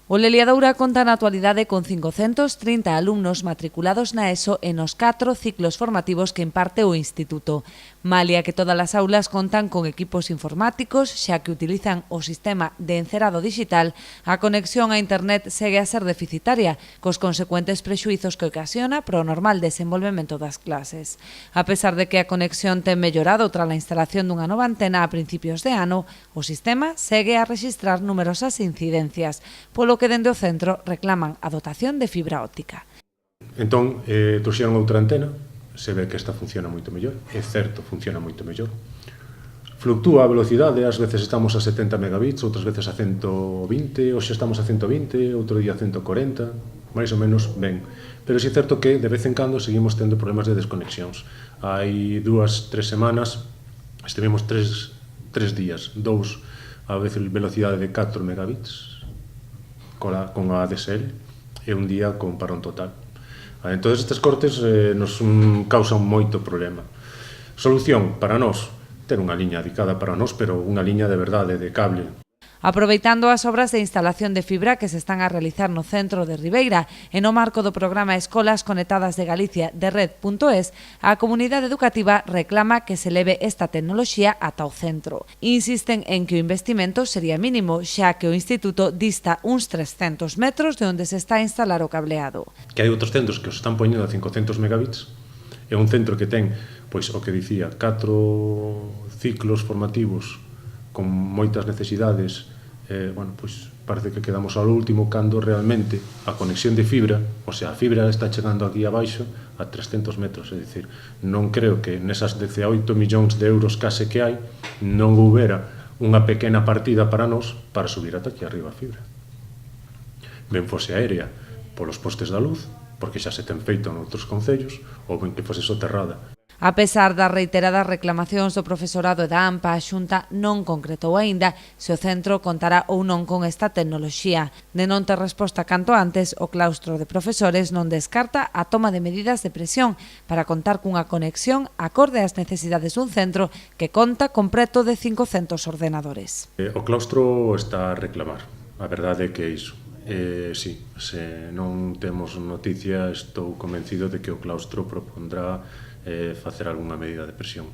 O Leliadoura conta na actualidade con 530 alumnos matriculados na ESO e nos 4 ciclos formativos que imparte o Instituto. Malia que todas as aulas contan con equipos informáticos, xa que utilizan o sistema de encerado digital, a conexión a internet segue a ser deficitaria, cos consecuentes prexuizos que ocasiona para o normal desenvolvemento das clases. A pesar de que a conexión ten mellorado tras a instalación dunha nova antena a principios de ano, o sistema segue a rexistrar numerosas incidencias, polo que dende o centro reclaman a dotación de fibra óptica. Entón, trouxeron outra antena, se ve que esta funciona moito mellor, é certo, funciona moito mellor. Fluctúa a velocidade, ás veces estamos a 70 megabits, outras veces a 120, hoxe estamos a 120, outro día a 140, máis ou menos ben. Pero é certo que de vez en cando seguimos tendo problemas de desconexións. Hai 2-3 semanas, estivemos 3 días, 2 a veces velocidade de 4 megabits, con a ADSL, e un día con parón total. Entón, estes cortes nos causan moito problema. Solución para nós, ter unha liña dedicada para nós, pero unha liña de verdade, de cable. Aproveitando as obras de instalación de fibra que se están a realizar no centro de Ribeira e no marco do programa Escolas Conectadas de Galicia de Red.es, a comunidade educativa reclama que se leve esta tecnoloxía ata o centro. Insisten en que o investimento sería mínimo, xa que o instituto dista uns 300 metros de onde se está a instalar o cableado. Que hai outros centros que os están poñendo a 500 megabits, é un centro que ten, pois, o que dicía, 4 ciclos formativos con moitas necesidades, pois parece que quedamos ao último cando realmente a conexión de fibra, o sea, a fibra está chegando aquí abaixo a 300 metros, é dicir, non creo que nesas 18 millóns de euros case que hai non houbera unha pequena partida para nós para subir ata aquí arriba a fibra. Ben fose aérea polos postes da luz, porque xa se ten feito noutros concellos, ou ben que fose soterrada. A pesar das reiteradas reclamacións do profesorado e da AMPA, a Xunta non concretou aínda se o centro contará ou non con esta tecnoloxía. De non ter resposta canto antes, o claustro de profesores non descarta a toma de medidas de presión para contar cunha conexión acorde ás necesidades dun centro que conta con preto de 500 ordenadores. O claustro está a reclamar, a verdade é que é iso. Sí, se non temos noticia, estou convencido de que o claustro propondrá facer algunha medida de presión.